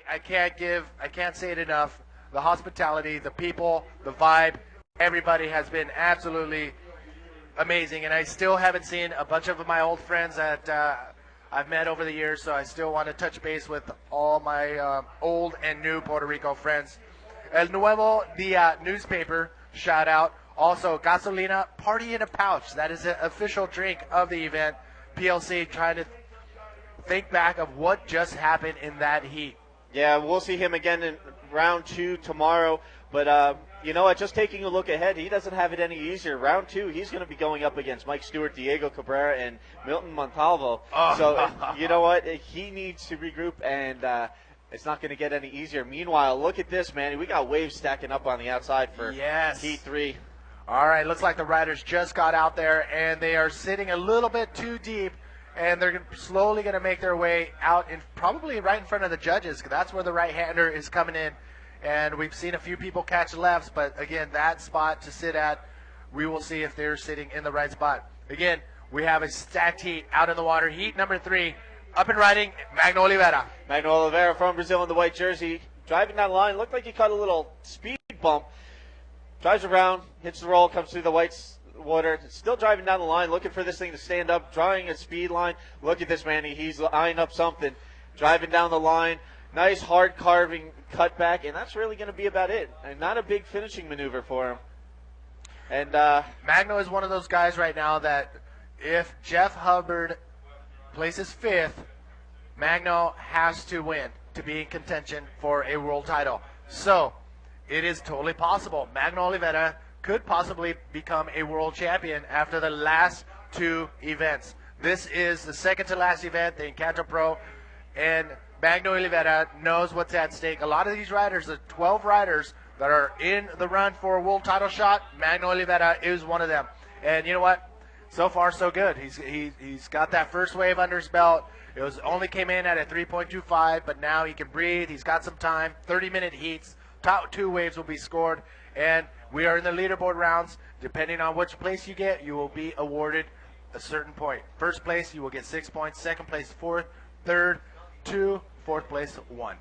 I can't say it enough. The hospitality, the people, the vibe, everybody has been absolutely amazing. And I still haven't seen a bunch of my old friends that I've met over the years, so I still want to touch base with all my old and new Puerto Rico friends. El Nuevo Dia newspaper, shout out. Also, Gasolina Party in a Pouch. That is the official drink of the event. PLC trying to think back of what just happened in that heat. Yeah, we'll see him again in round 2 tomorrow. But you know what? Just taking a look ahead, he doesn't have it any easier. Round 2, he's going to be going up against Mike Stewart, Diego Cabrera, and Milton Montalvo. Oh. So you know what? He needs to regroup, and it's not going to get any easier. Meanwhile, look at this, man. We got waves stacking up on the outside for Heat 3. All right, looks like the riders just got out there, and they are sitting a little bit too deep, and they're slowly going to make their way out, probably right in front of the judges, because that's where the right-hander is coming in. And we've seen a few people catch lefts, but again, that spot to sit at, we will see if they're sitting in the right spot. Again, we have a stacked heat out in the water. Heat number 3, up and riding, Magno Oliveira. Magno Oliveira from Brazil in the white jersey. Driving down the line, looked like he caught a little speed bump. Drives around, hits the roll, comes through the white water. Still driving down the line, looking for this thing to stand up, drawing a speed line. Look at this, man. He's eyeing up something. Driving down the line. Nice hard carving cutback, and that's really going to be about it. And not a big finishing maneuver for him. And Magno is one of those guys right now that if Jeff Hubbard places 5th, Magno has to win to be in contention for a world title. So it is totally possible. Magno Oliveira could possibly become a world champion after the last 2 events. This is the second to last event, the Encanto Pro, and Magno Oliveira knows what's at stake. A lot of these riders, the 12 riders that are in the run for a world title shot, Magno Oliveira is one of them. And you know what? So far, so good. He's got that first wave under his belt. It only came in at a 3.25, but now he can breathe. He's got some time. 30-minute heats. Top 2 waves will be scored, and we are in the leaderboard rounds. Depending on which place you get, you will be awarded a certain point. First place, you will get 6 points. Second place, 4th. Third, 2. Fourth place, 1.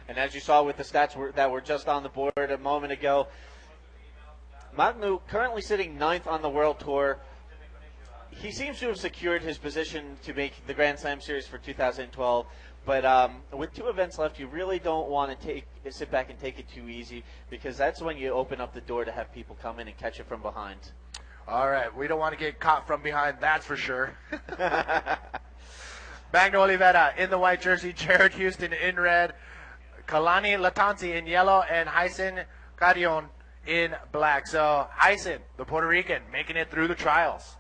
And as you saw with the stats that were just on the board a moment ago, Magno currently sitting 9th on the World Tour. He seems to have secured his position to make the Grand Slam Series for 2012. But with 2 events left, you really don't want to sit back and take it too easy, because that's when you open up the door to have people come in and catch it from behind. All right, we don't want to get caught from behind, that's for sure. Magno Oliveira in the white jersey, Jared Houston in red, Kalani Lattanzi in yellow, and Heison Carrion in black. So Heison, the Puerto Rican, making it through the trials.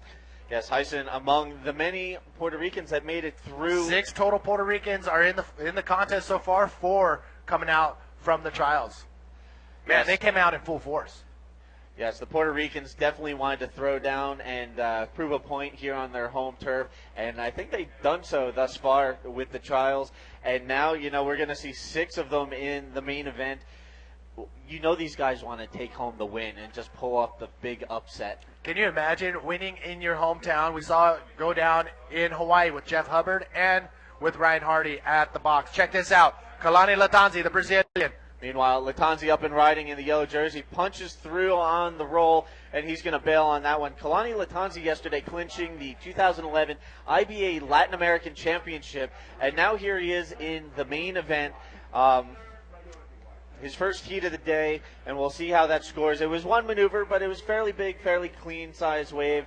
Yes, Heison among the many Puerto Ricans that made it through. 6 total Puerto Ricans are in the contest so far. 4 coming out from the trials. Man, yes. They came out in full force. Yes, the Puerto Ricans definitely wanted to throw down and prove a point here on their home turf, and I think they've done so thus far with the trials. And now, you know, we're going to see 6 of them in the main event. You know these guys want to take home the win and just pull off the big upset. Can you imagine winning in your hometown? We saw it go down in Hawaii with Jeff Hubbard and with Ryan Hardy at the box. Check this out. Kalani Lattanzi, the Brazilian. Meanwhile, Lattanzi up and riding in the yellow jersey, punches through on the roll, and he's going to bail on that one. Kalani Lattanzi yesterday clinching the 2011 IBA Latin American Championship, and now here he is in the main event. His first heat of the day, and we'll see how that scores. It was 1 maneuver, but it was fairly big, fairly clean-sized wave.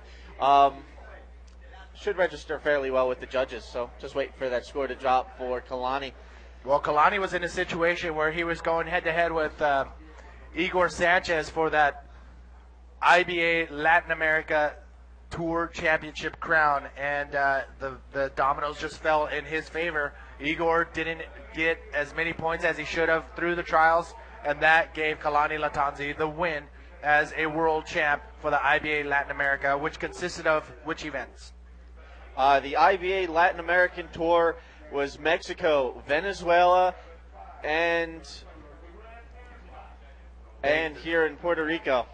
Should register fairly well with the judges, so just wait for that score to drop for Kalani. Well, Kalani was in a situation where he was going head-to-head with Igor Sanchez for that IBA Latin America Tour Championship crown, and the dominoes just fell in his favor. Igor didn't get as many points as he should have through the trials, and that gave Kalani Lattanzi the win as a world champ for the IBA Latin America, which consisted of which events? The IBA Latin American Tour was Mexico, Venezuela, and here in Puerto Rico.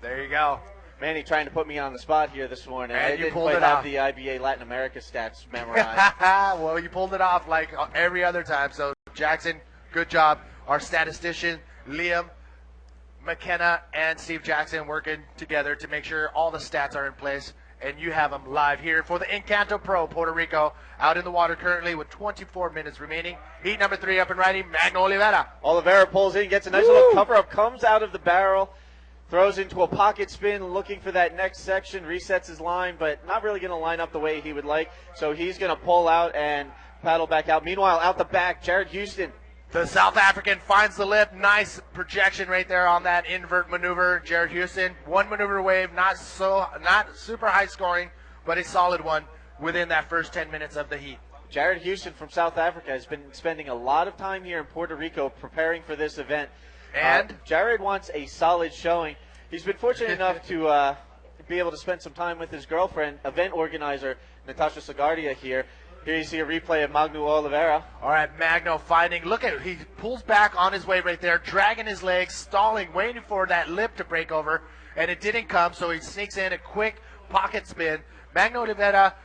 There you go. Manny trying to put me on the spot here this morning. And I you didn't pulled quite it have off. the IBA Latin America stats memorized. Well, you pulled it off like every other time. So, Jackson, good job. Our statistician, Liam McKenna, and Steve Jackson working together to make sure all the stats are in place. And you have them live here for the Encanto Pro Puerto Rico, out in the water currently with 24 minutes remaining. Heat number 3 up and riding, Magno Oliveira. Oliveira pulls in, gets a nice little cover-up, comes out of the barrel, throws into a pocket spin, looking for that next section, resets his line, but not really going to line up the way he would like. So he's going to pull out and paddle back out. Meanwhile, out the back, Jared Houston. The South African finds the lip. Nice projection right there on that invert maneuver. Jared Houston, one maneuver wave, not super high scoring, but a solid one within that first 10 minutes of the heat. Jared Houston from South Africa has been spending a lot of time here in Puerto Rico preparing for this event. And Jared wants a solid showing. He's been fortunate enough to be able to spend some time with his girlfriend, event organizer Natasha Sagardia here. Here you see a replay of Magno Oliveira. All right, Magno finding. Look at, he pulls back on his way right there, dragging his legs, stalling, waiting for that lip to break over, and it didn't come, so he sneaks in a quick pocket spin. Magno Oliveira,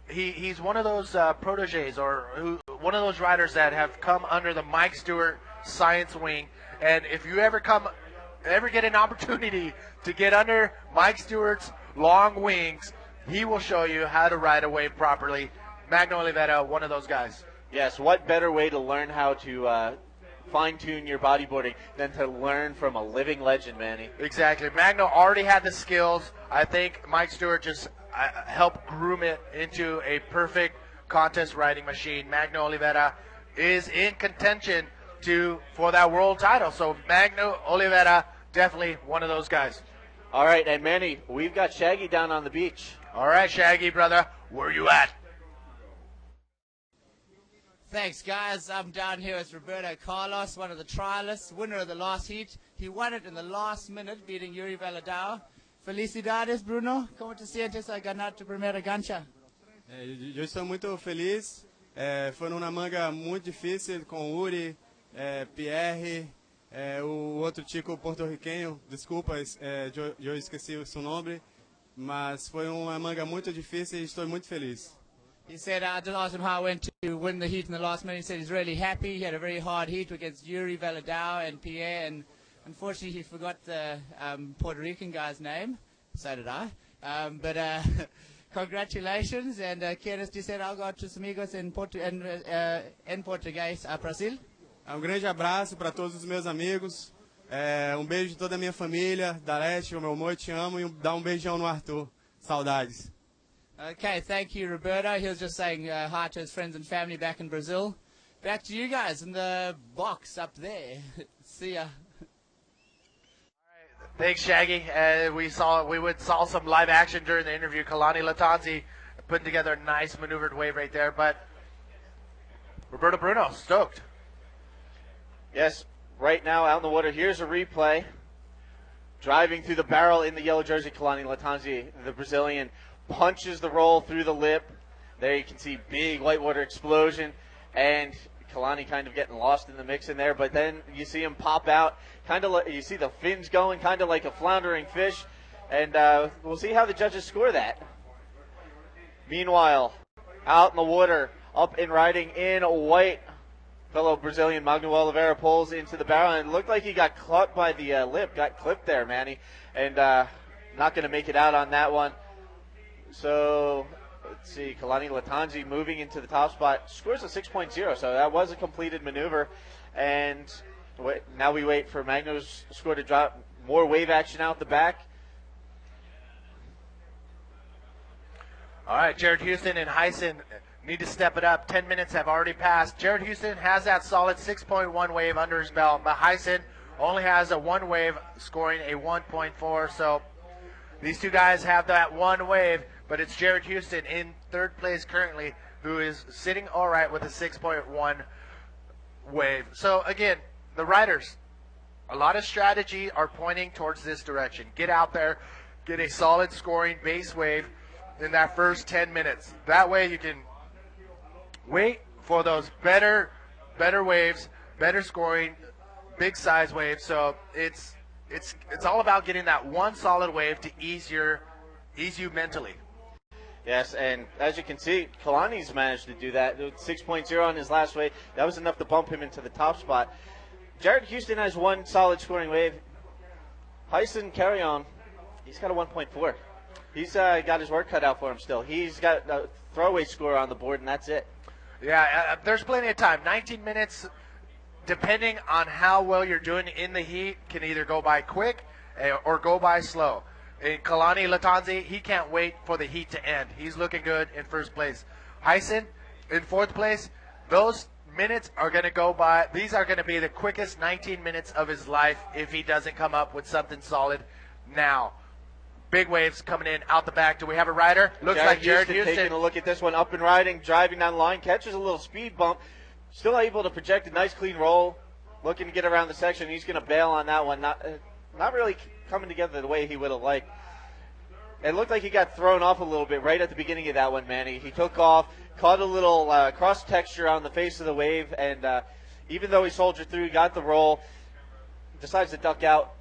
he's one of those proteges, or one of those riders that have come under the Mike Stewart science wing. And if you ever get an opportunity to get under Mike Stewart's long wings, he will show you how to ride a wave properly. Magno Oliveira, one of those guys. Yes, what better way to learn how to fine-tune your bodyboarding than to learn from a living legend, Manny? Exactly. Magno already had the skills. I think Mike Stewart just helped groom it into a perfect contest riding machine. Magno Oliveira is in contention for that world title. So Magno Oliveira, definitely one of those guys. All right, and Manny, we've got Shaggy down on the beach. All right, Shaggy, brother, where you at? Thanks, guys. I'm down here with Roberto Carlos, one of the trialists, winner of the last heat. He won it in the last minute, beating Yuri Valadao. Felicidades, Bruno. Como te sientes a ganar tu primeira gancha? Eu estou muito feliz. Foi numa manga muito difícil com o Uri, Pierre, o outro chico porto-riquenho. Desculpa, eu esqueci o seu nome. Mas foi uma manga muito difícil e estou muito feliz. He said, I just asked him how it went to win the heat in the last minute. He said he's really happy. He had a very hard heat against Yuri Valadao and Pierre, and unfortunately he forgot the Puerto Rican guy's name. So did I. But congratulations, and quieres dizer algo a tus amigos en português a Brasil? Grande abraço para todos os meus amigos. Beijo de toda a minha família, da Leste, o meu amor, te amo, e dá beijão no Arthur. Saudades. Okay, thank you, Roberto. He was just saying hi to his friends and family back in Brazil. Back to you guys in the box up there. See ya. All right, thanks, Shaggy. We saw some live action during the interview. Kalani Lattanzi putting together a nice maneuvered wave right there. But Roberto Bruno, stoked. Yes, right now out in the water. Here's a replay. Driving through the barrel in the yellow jersey, Kalani Lattanzi, the Brazilian, punches the roll through the lip. There you can see big whitewater explosion, and Kalani kind of getting lost in the mix in there, but then you see him pop out, kind of like, you see the fins going, kind of like a floundering fish, and we'll see how the judges score that. Meanwhile, out in the water, up and riding in white, fellow Brazilian Magno Oliveira pulls into the barrel, and it looked like he got caught by the lip, got clipped there, Manny, and not going to make it out on that one. So, let's see, Kalani Lattanzi moving into the top spot, scores a 6.0, so that was a completed maneuver. And now we wait for Magno's score to drop, more wave action out the back. All right, Jared Houston and Heison need to step it up. 10 minutes have already passed. Jared Houston has that solid 6.1 wave under his belt, but Heison only has a one wave, scoring a 1.4, so these two guys have that one wave, but it's Jared Houston in third place currently who is sitting all right with a 6.1 wave. So again, the riders, a lot of strategy are pointing towards this direction. Get out there, get a solid scoring base wave in that first 10 minutes. That way you can wait for those better waves, better scoring, big size waves. So it's all about getting that one solid wave to ease you mentally. Yes, and as you can see, Kalani's managed to do that. 6.0 on his last wave. That was enough to bump him into the top spot. Jared Houston has one solid scoring wave. Heison Carrion, he's got a 1.4. He's got his work cut out for him still. He's got a throwaway score on the board, and that's it. Yeah, there's plenty of time. 19 minutes, depending on how well you're doing in the heat, can either go by quick or go by slow. Kalani Lattanzi, he can't wait for the heat to end. He's looking good in first place. Heison in fourth place. Those minutes are going to go by. These are going to be the quickest 19 minutes of his life if he doesn't come up with something solid now. Big waves coming in out the back. Do we have a rider? Looks like Jared Houston. Taking a look at this one, up and riding, driving down the line, catches a little speed bump. Still able to project a nice clean roll. Looking to get around the section. He's going to bail on that one. Not really coming together the way he would have liked. It looked like he got thrown off a little bit right at the beginning of that one, Manny. He took off, caught a little cross texture on the face of the wave, and even though he soldiered through, got the roll, decides to duck out.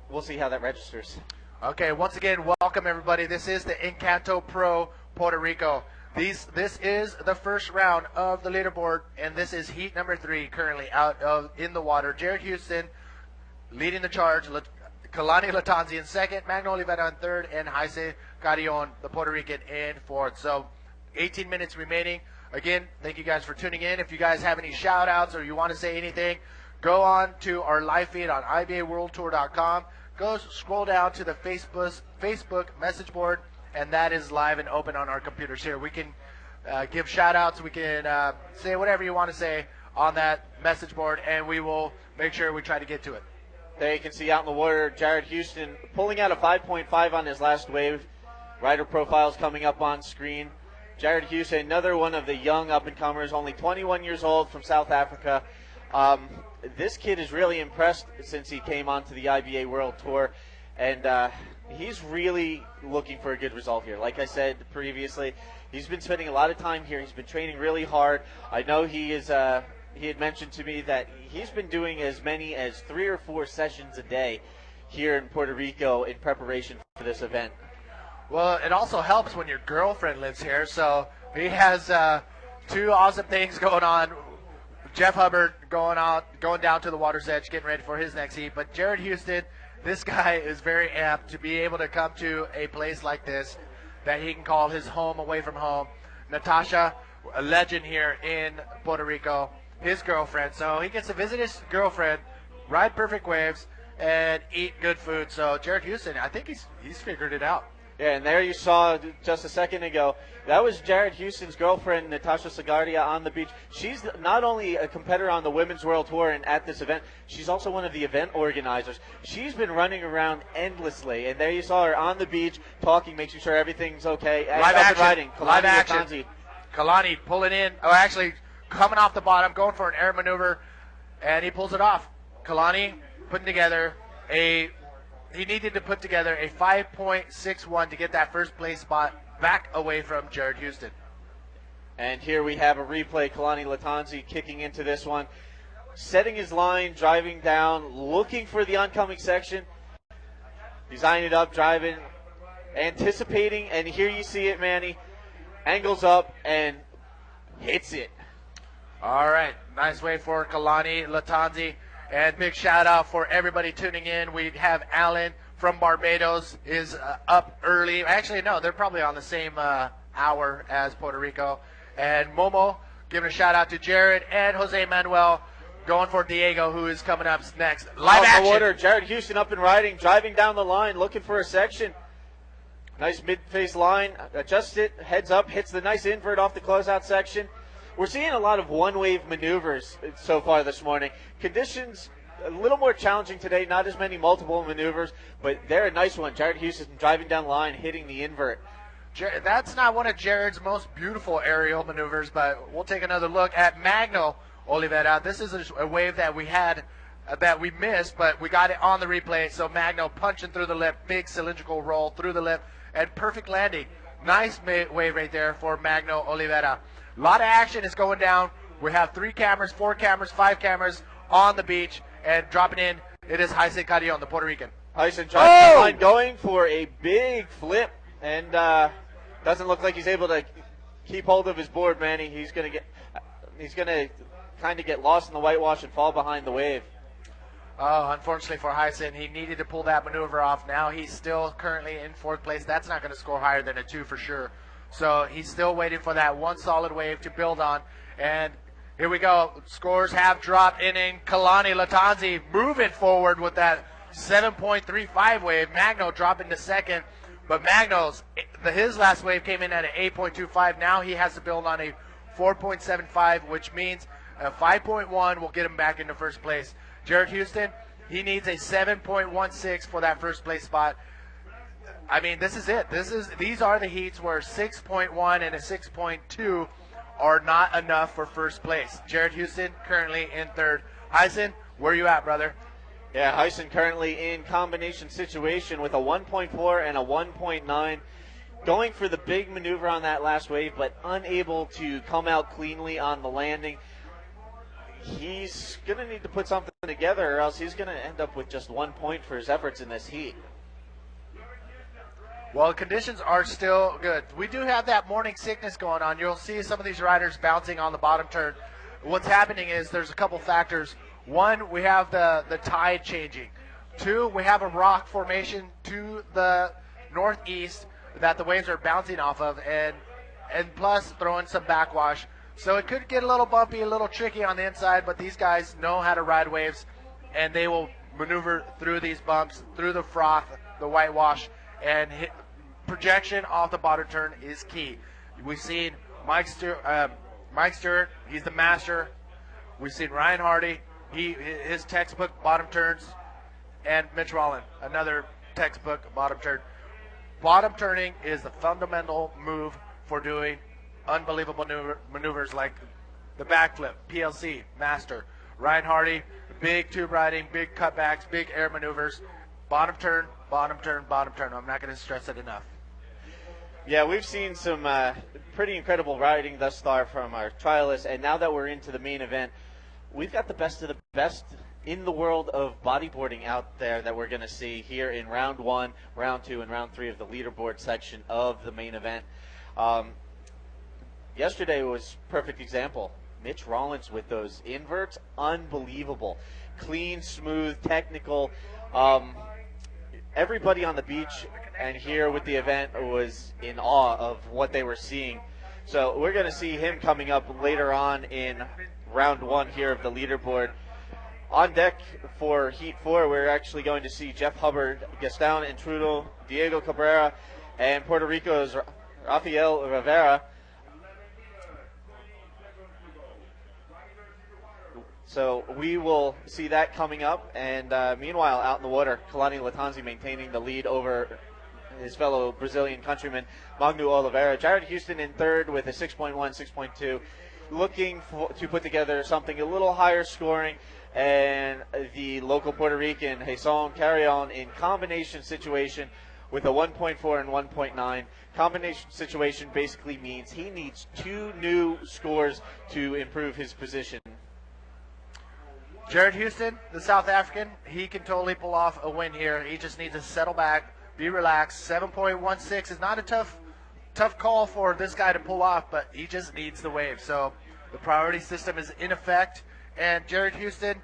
We'll see how that registers. Okay, once again, welcome everybody. This is the Encanto Pro Puerto Rico. This is the first round of the leaderboard, and this is heat number 3 currently in the water. Jared Houston leading the charge. Kalani Lattanzi in second, Magno Oliveira in third, and Heison Carrion, the Puerto Rican, in fourth. So 18 minutes remaining. Again, thank you guys for tuning in. If you guys have any shout outs or you want to say anything, go on to our live feed on IBAWorldTour.com. Go scroll down to the Facebook message board, and that is live and open on our computers here. We can give shout outs. We can say whatever you want to say on that message board, and we will make sure we try to get to it. There you can see out in the water, Jared Houston pulling out a 5.5 on his last wave. Rider profiles coming up on screen. Jared Houston, another one of the young up-and-comers, only 21 years old, from South Africa. This kid is really impressed since he came onto the IBA World Tour, and he's really looking for a good result here. Like I said previously, he's been spending a lot of time here. He's been training really hard. I know he had mentioned to me that he's been doing as many as 3 or 4 sessions a day here in Puerto Rico in preparation for this event. Well, it also helps when your girlfriend lives here, so he has 2 awesome things going on. Jeff Hubbard going down to the water's edge, getting ready for his next heat. But Jared Houston, this guy is very amped to be able to come to a place like this that he can call his home away from home. Natasha, a legend here in Puerto Rico, his girlfriend. So he gets to visit his girlfriend, ride perfect waves, and eat good food. So Jared Houston, I think he's figured it out. Yeah, and there you saw just a second ago, that was Jared Houston's girlfriend, Natasha Sagardia, on the beach. She's not only a competitor on the Women's World Tour and at this event, she's also one of the event organizers. She's been running around endlessly, and there you saw her on the beach talking, making sure everything's okay. Live action. Riding. Live action. Kalani pulling in, actually coming off the bottom, going for an air maneuver, and he pulls it off. Kalani putting together he needed to put together a 5.61 to get that first place spot back away from Jared Houston. And here we have a replay. Kalani Lattanzi kicking into this one, setting his line, driving down, looking for the oncoming section, designing it up, driving, anticipating, and here you see it, Manny, angles up and hits it. All right, nice way for Kalani Lattanzi. And big shout out for everybody tuning in. We have Alan from Barbados is up early. Actually, no, they're probably on the same hour as Puerto Rico. And Momo giving a shout out to Jared and Jose Manuel going for Diego, who is coming up next. Live action. The water, Jared Houston up and riding, driving down the line, looking for a section. Nice mid-face line, adjusts it, heads up, hits the nice invert off the closeout section. We're seeing a lot of one-wave maneuvers so far this morning. Conditions a little more challenging today, not as many multiple maneuvers, but they're a nice one. Jared Houston driving down the line, hitting the invert. That's not one of Jared's most beautiful aerial maneuvers, but we'll take another look at Magno Oliveira. This is a wave that we had that we missed, but we got it on the replay. So Magno punching through the lip, big cylindrical roll through the lip, and perfect landing. Nice wave right there for Magno Oliveira. A lot of action is going down. We have 3 cameras, 4 cameras, 5 cameras on the beach, and dropping in, it is Heison Carrion, the Puerto Rican. Heison driving the line, going for a big flip, and Doesn't look like he's able to keep hold of his board, Manny. He's gonna kind of get lost in the whitewash and fall behind the wave. Oh, unfortunately for Heison, he needed to pull that maneuver off. Now he's still currently in 4th place. That's not going to score higher than a 2 for sure. So he's still waiting for that one solid wave to build on. And here we go. Scores have dropped in Kalani. Lattanzi moving forward with that 7.35 wave. Magno dropping to 2nd. But Magno's, his last wave came in at an 8.25. Now he has to build on a 4.75, which means a 5.1 will get him back into 1st place. Jared Houston, he needs a 7.16 for that 1st place spot. I mean, this is it. These are the heats where 6.1 and a 6.2 are not enough for 1st place. Jared Houston currently in 3rd. Heison, where are you at, brother? Yeah, Heison currently in combination situation with a 1.4 and a 1.9. Going for the big maneuver on that last wave, but unable to come out cleanly on the landing. He's going to need to put something together, or else he's going to end up with just 1 point for his efforts in this heat. Well, conditions are still good. We do have that morning sickness going on. You'll see some of these riders bouncing on the bottom turn. What's happening is there's a couple factors. 1, we have the tide changing. 2, we have a rock formation to the northeast that the waves are bouncing off of, and plus throw in some backwash. So it could get a little bumpy, a little tricky on the inside, but these guys know how to ride waves, and they will maneuver through these bumps, through the froth, the whitewash, and projection off the bottom turn is key. We've seen Mike Stewart, he's the master. We've seen Ryan Hardy, his textbook bottom turns, and Mitch Rollin, another textbook bottom turn. Bottom turning is the fundamental move for doing unbelievable maneuvers like the backflip, PLC, master. Ryan Hardy, big tube riding, big cutbacks, big air maneuvers. Bottom turn, bottom turn, bottom turn. I'm not going to stress it enough. Yeah, we've seen some pretty incredible riding thus far from our trialists, and now that we're into the main event, we've got the best of the best in the world of bodyboarding out there that we're going to see here in round 1, round 2, and round 3 of the leaderboard section of the main event. Yesterday was a perfect example. Mitch Rollins with those inverts, unbelievable. Clean, smooth, technical. Everybody on the beach and here with the event was in awe of what they were seeing. So we're going to see him coming up later on in round 1 here of the leaderboard. On deck for Heat 4, we're actually going to see Jeff Hubbard, Gaston Intrudo, Diego Cabrera, and Puerto Rico's Rafael Rivera. So we will see that coming up. And meanwhile, out in the water, Kalani Lattanzi maintaining the lead over his fellow Brazilian countryman, Magno Oliveira. Jared Houston in 3rd with a 6.1, 6.2. Looking to put together something a little higher scoring. And the local Puerto Rican, Heison, Carrion in combination situation with a 1.4 and 1.9. Combination situation basically means he needs 2 new scores to improve his position. Jared Houston, the South African, he can totally pull off a win here. He just needs to settle back, be relaxed. 7.16 is not a tough call for this guy to pull off, but he just needs the wave. So the priority system is in effect. And Jared Houston,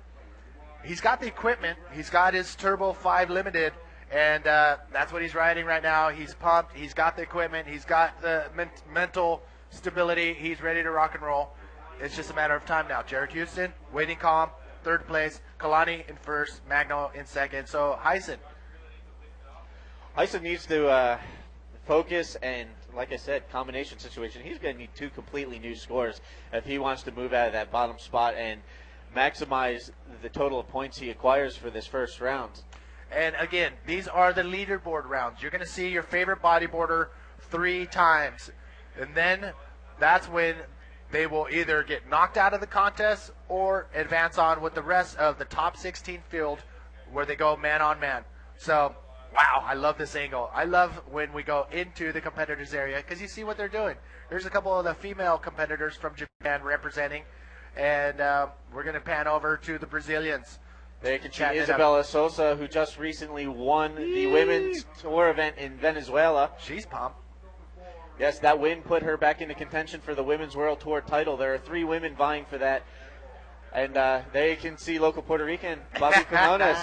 he's got the equipment. He's got his Turbo 5 Limited, and that's what he's riding right now. He's pumped. He's got the equipment. He's got the mental stability. He's ready to rock and roll. It's just a matter of time now. Jared Houston, waiting calm, 3rd place. Kalani in 1st, Magno in 2nd. So Heison needs to focus, and like I said, combination situation. He's going to need 2 completely new scores if he wants to move out of that bottom spot and maximize the total of points he acquires for this first round. And again, these are the leaderboard rounds. You're going to see your favorite bodyboarder 3 times, and then that's when they will either get knocked out of the contest or advance on with the rest of the top 16 field where they go man on man. So, wow, I love this angle. I love when we go into the competitors area because you see what they're doing. There's a couple of the female competitors from Japan representing, and we're going to pan over to the Brazilians. There can see Isabella Sosa, who just recently won the women's tour event in Venezuela. She's pumped. Yes, that win put her back into contention for the Women's World Tour title. There are 3 women vying for that. And there you can see local Puerto Rican, Bobby Quinones.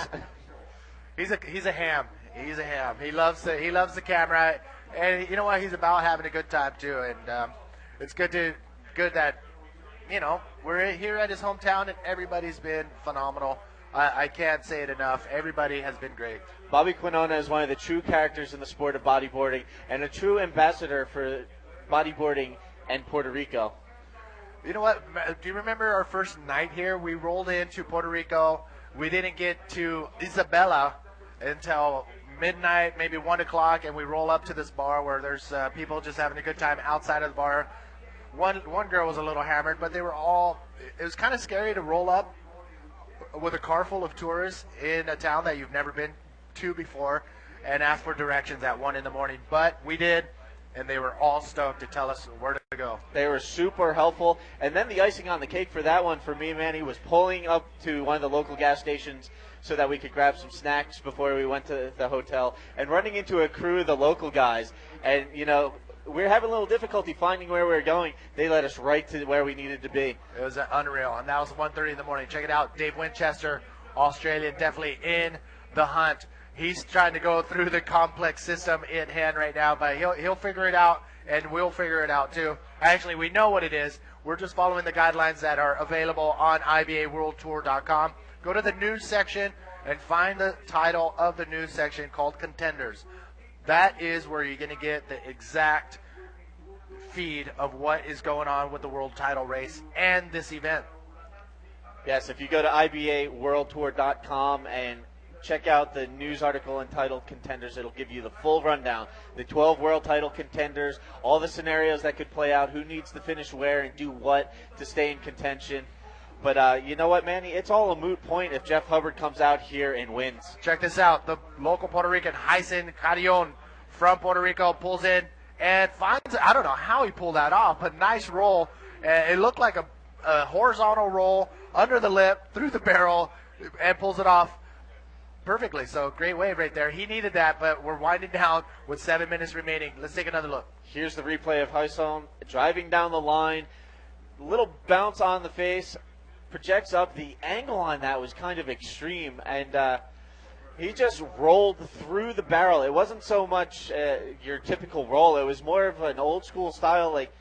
He's a ham. He's a ham. He loves the camera. And you know what? He's about having a good time, too. And it's good that, we're here at his hometown, and everybody's been phenomenal. I can't say it enough. Everybody has been great. Bobby Quinones is one of the true characters in the sport of bodyboarding and a true ambassador for bodyboarding and Puerto Rico. You know what? Do you remember our first night here? We rolled into Puerto Rico. We didn't get to Isabela until midnight, maybe 1 o'clock, and we roll up to this bar where there's people just having a good time outside of the bar. One girl was a little hammered, but they were all – it was kind of scary to roll up with a car full of tourists in a town that you've never been to before and ask for directions at 1 in the morning. But we did, and they were all stoked to tell us where to go. They were super helpful. And then the icing on the cake for that one for me, Manny, was pulling up to one of the local gas stations so that we could grab some snacks before we went to the hotel and running into a crew of the local guys. And, we were having a little difficulty finding where we were going. They led us right to where we needed to be. It was unreal, and that was 1:30 in the morning. Check it out. Dave Winchester, Australian, definitely in the hunt. He's trying to go through the complex system in hand right now, but he'll figure it out, and we'll figure it out too. Actually, we know what it is. We're just following the guidelines that are available on IBAWorldTour.com. Go to the news section and find the title of the news section called Contenders. That is where you're going to get the exact feed of what is going on with the world title race and this event. Yes, if you go to IBAWorldTour.com and check out the news article entitled Contenders, it'll give you the full rundown. The 12 world title contenders, all the scenarios that could play out, who needs to finish where and do what to stay in contention. But you know what, Manny? It's all a moot point if Jeff Hubbard comes out here and wins. Check this out. The local Puerto Rican, Heison Carrion from Puerto Rico, pulls in and finds, I don't know how he pulled that off, but nice roll. It looked like a horizontal roll under the lip, through the barrel, and pulls it off perfectly. So great wave right there. He needed that, but we're winding down with 7 minutes remaining. Let's take another look. Here's the replay of Heison driving down the line. Little bounce on the face. Projects up. The angle on that was kind of extreme, and he just rolled through the barrel. It wasn't so much your typical roll. It was more of an old school style, like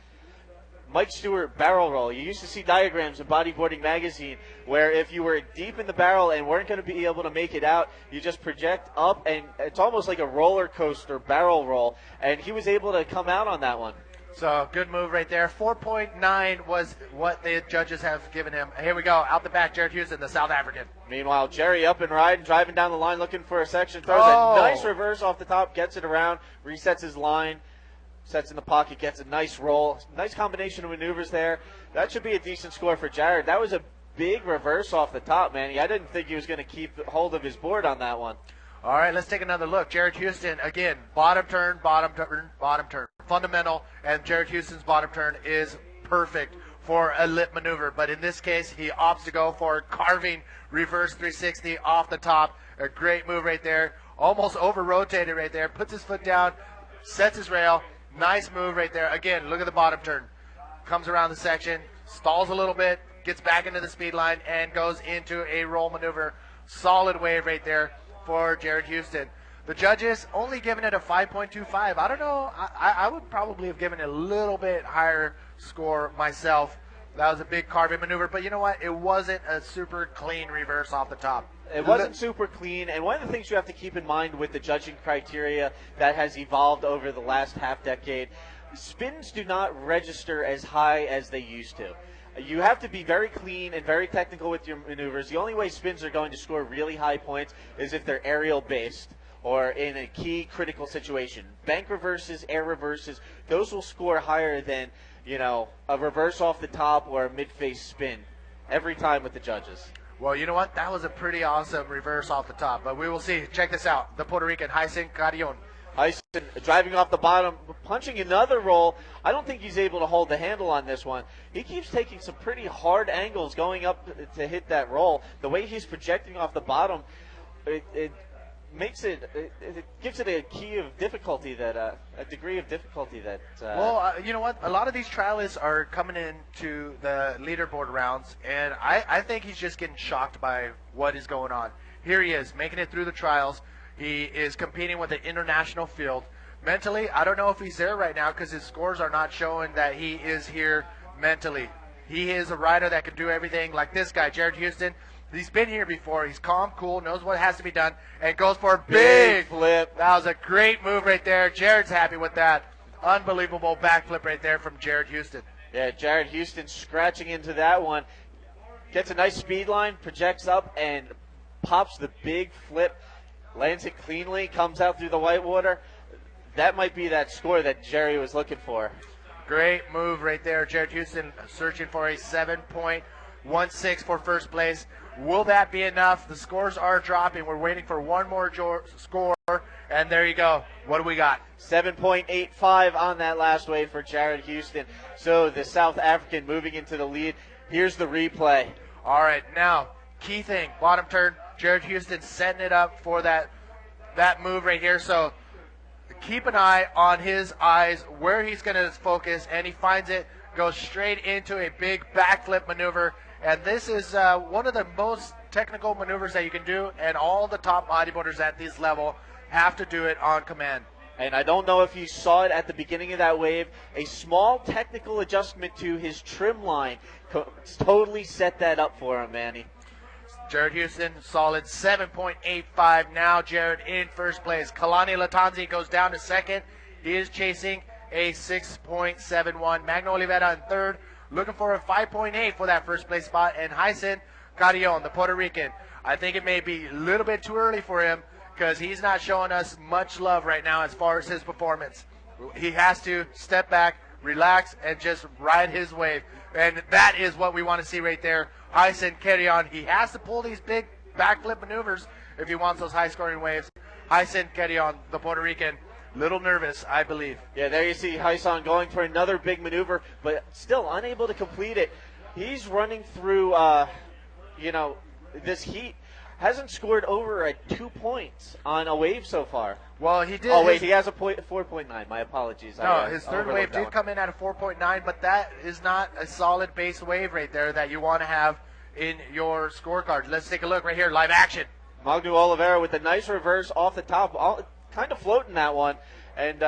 Mike Stewart barrel roll. You used to see diagrams in Bodyboarding magazine where if you were deep in the barrel and weren't going to be able to make it out, you just project up, and it's almost like a roller coaster barrel roll, and he was able to come out on that one. So good move right there. 4.9 was what the judges have given him. Here we go. Out the back, Jared Houston, the South African. Meanwhile, Jerry up and riding, driving down the line looking for a section. Throws a nice reverse off the top, gets it around, resets his line, sets in the pocket, gets a nice roll. Nice combination of maneuvers there. That should be a decent score for Jared. That was a big reverse off the top, man. I didn't think he was going to keep hold of his board on that one. All right, let's take another look. Jared Houston, again, bottom turn, bottom turn, bottom turn. Fundamental, and Jared Houston's bottom turn is perfect for a lip maneuver. But in this case, he opts to go for carving reverse 360 off the top. A great move right there. Almost over-rotated right there. Puts his foot down, sets his rail. Nice move right there. Again, look at the bottom turn. Comes around the section, stalls a little bit, gets back into the speed line, and goes into a roll maneuver. Solid wave right there for Jared Houston. The judges only giving it a 5.25. I don't know. I would probably have given it a little bit higher score myself. That was a big carving maneuver, but you know what? It wasn't a super clean reverse off the top. It wasn't super clean, and one of the things you have to keep in mind with the judging criteria that has evolved over the last half-decade, spins do not register as high as they used to. You have to be very clean and very technical with your maneuvers. The only way spins are going to score really high points is if they're aerial-based or in a key critical situation. Bank reverses, air reverses, those will score higher than, a reverse off the top or a mid-face spin every time with the judges. Well, you know what? That was a pretty awesome reverse off the top, but we will see. Check this out. The Puerto Rican, Heison Carrion. Heison driving off the bottom, punching another roll. I don't think he's able to hold the handle on this one. He keeps taking some pretty hard angles going up to hit that roll. The way he's projecting off the bottom, makes it gives it a key of difficulty that a degree of difficulty that. Well, you know what? A lot of these trialists are coming into the leaderboard rounds, and I think he's just getting shocked by what is going on. Here he is, making it through the trials. He is competing with an international field. Mentally, I don't know if he's there right now because his scores are not showing that he is here mentally. He is a rider that can do everything like this guy, Jared Houston. He's been here before. He's calm, cool, knows what has to be done, and goes for a big flip. That was a great move right there. Jared's happy with that. Unbelievable backflip right there from Jared Houston. Yeah, Jared Houston scratching into that one. Gets a nice speed line, projects up, and pops the big flip. Lands it cleanly, comes out through the whitewater. That might be that score that Jerry was looking for. Great move right there. Jared Houston searching for a 7.16 for first place. Will that be enough? The scores are dropping. We're waiting for one more score, and there you go. What do we got? 7.85 on that last wave for Jared Houston. So the South African moving into the lead. Here's the replay. All right, now, key thing, bottom turn. Jared Houston setting it up for that move right here. So keep an eye on his eyes, where he's going to focus, and he finds it, goes straight into a big backflip maneuver. And this is one of the most technical maneuvers that you can do, and all the top bodyboarders at this level have to do it on command. And I don't know if you saw it at the beginning of that wave, a small technical adjustment to his trim line totally set that up for him, Manny. Jared Houston, solid 7.85. Now Jared in first place. Kalani Lattanzi goes down to second. He is chasing a 6.71. Magno Oliveira in third, looking for a 5.8 for that first place spot. And Heison, Carrion, the Puerto Rican. I think it may be a little bit too early for him because he's not showing us much love right now as far as his performance. He has to step back, relax, and just ride his wave. And that is what we want to see right there. Heison, Carrion, he has to pull these big backflip maneuvers if he wants those high-scoring waves. Heison, Carrion, the Puerto Rican, little nervous, I believe. Yeah, there you see Heison going for another big maneuver, but still unable to complete it. He's running through, this heat. Hasn't scored over 2 points on a wave so far. Well, he did. Oh, wait, he has a 4.9. My apologies. No, his third wave did come in at a 4.9, but that is not a solid base wave right there that you want to have in your scorecard. Let's take a look right here, live action. Magno Oliveira with a nice reverse off the top, kind of floating that one, and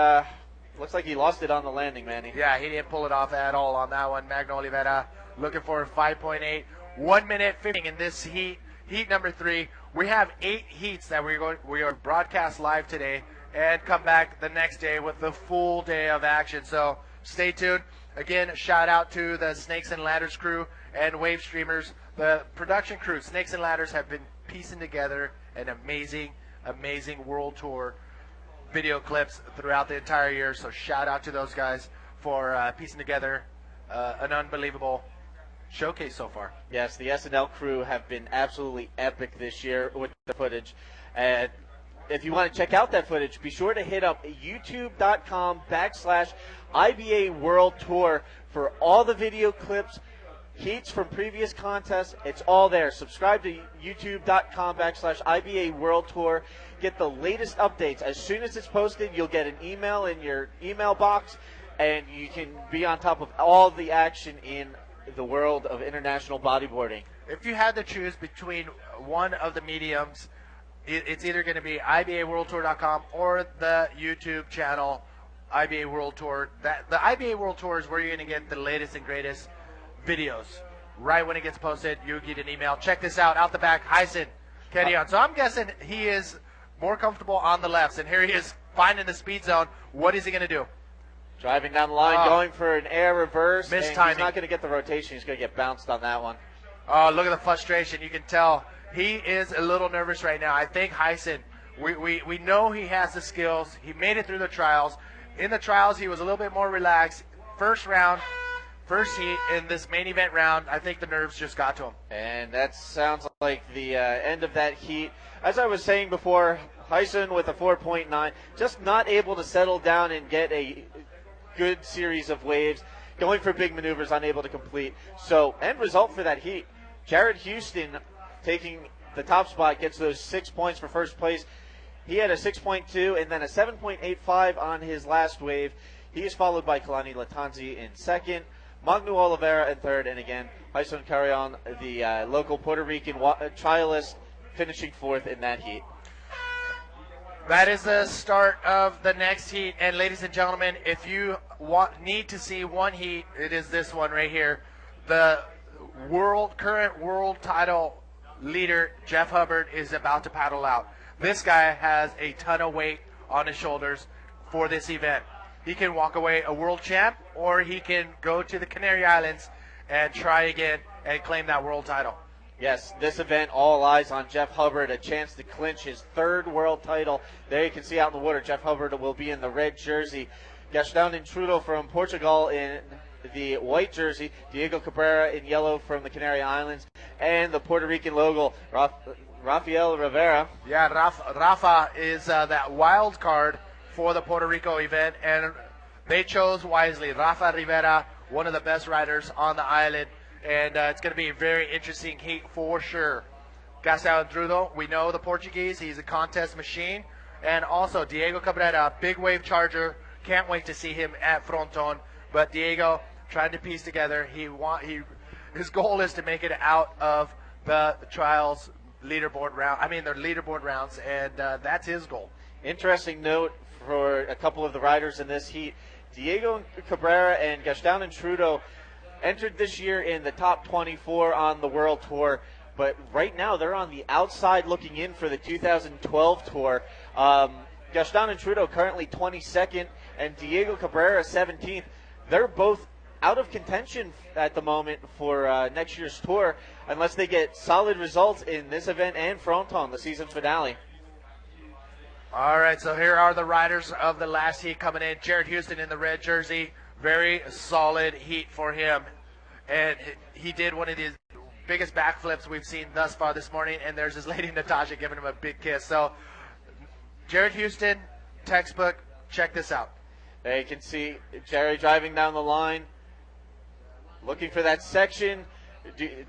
looks like he lost it on the landing, Manny. Yeah, he didn't pull it off at all on that one. Magno Oliveira looking for a 5.8. 1 minute 50 in this heat. Heat number 3. We have 8 heats that we are broadcast live today and come back the next day with the full day of action. So stay tuned. Again, shout out to the Snakes and Ladders crew and Wave Streamers. The production crew, Snakes and Ladders, have been piecing together an amazing world tour video clips throughout the entire year. So shout out to those guys for piecing together an unbelievable showcase so far. Yes, the SNL crew have been absolutely epic this year with the footage. And if you want to check out that footage, be sure to hit up youtube.com/IBA World Tour for all the video clips, heats from previous contests. It's all there. Subscribe to youtube.com/IBA World Tour. Get the latest updates. As soon as it's posted, you'll get an email in your email box, and you can be on top of all the action in the world of international bodyboarding. If you had to choose between one of the mediums, it's either going to be IBAWorldTour.com or the YouTube channel IBA World Tour. The IBA World Tour is where you're going to get the latest and greatest videos. Right when it gets posted, you get an email. Check this out the back, Heison, Carrion. So I'm guessing he is more comfortable on the lefts, and here he is finding the speed zone. What is he going to do? Driving down the line, going for an air reverse. Mistiming. And he's not going to get the rotation. He's going to get bounced on that one. Oh, look at the frustration. You can tell he is a little nervous right now. I think Heison, we know he has the skills. He made it through the trials. In the trials, he was a little bit more relaxed. First round, first heat in this main event round, I think the nerves just got to him. And that sounds like the end of that heat. As I was saying before, Heison with a 4.9, just not able to settle down and get a good series of waves, going for big maneuvers, unable to complete. So, end result for that heat, Jared Houston taking the top spot, gets those 6 points for first place. He had a 6.2 and then a 7.85 on his last wave. He is followed by Kalani Lattanzi in second, Magno Oliveira in third, and again, Heison Carrion, the local Puerto Rican trialist, finishing fourth in that heat. That is the start of the next heat. And ladies and gentlemen, if you need to see one heat, it is this one right here. The current world title leader, Jeff Hubbard, is about to paddle out. This guy has a ton of weight on his shoulders for this event. He can walk away a world champ, or he can go to the Canary Islands and try again and claim that world title. Yes, this event, all eyes on Jeff Hubbard, a chance to clinch his third world title. There you can see out in the water, Jeff Hubbard will be in the red jersey. Gaston Intrudo from Portugal in the white jersey, Diego Cabrera in yellow from the Canary Islands, and the Puerto Rican logo, Rafael Rivera. Yeah, Rafa is that wild card for the Puerto Rico event, and they chose wisely. Rafa Rivera, one of the best riders on the island, and it's going to be a very interesting heat for sure. Gaston Intrudo, we know the Portuguese. He's a contest machine. And also Diego Cabrera, big wave charger. Can't wait to see him at Fronton. But Diego trying to piece together. His goal is to make it out of the trials leaderboard round. I mean, their leaderboard rounds, and that's his goal. Interesting note for a couple of the riders in this heat. Diego Cabrera and Gaston Intrudo entered this year in the top 24 on the World Tour, but right now they're on the outside looking in for the 2012 Tour. Gaston Intrudo currently 22nd and Diego Cabrera 17th. They're both out of contention at the moment for next year's Tour unless they get solid results in this event and Fronton, the season finale. All right, so here are the riders of the last heat coming in. Jared Houston in the red jersey. Very solid heat for him. And he did one of the biggest backflips we've seen thus far this morning. And there's his lady Natasha giving him a big kiss. So, Jared Houston, textbook, check this out. There you can see Jerry driving down the line, looking for that section.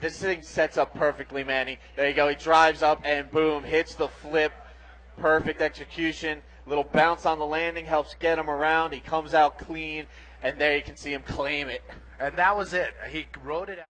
This thing sets up perfectly, Manny. There you go. He drives up and boom, hits the flip. Perfect execution. Little bounce on the landing helps get him around. He comes out clean, and there you can see him claim it. And that was it. He rode it out.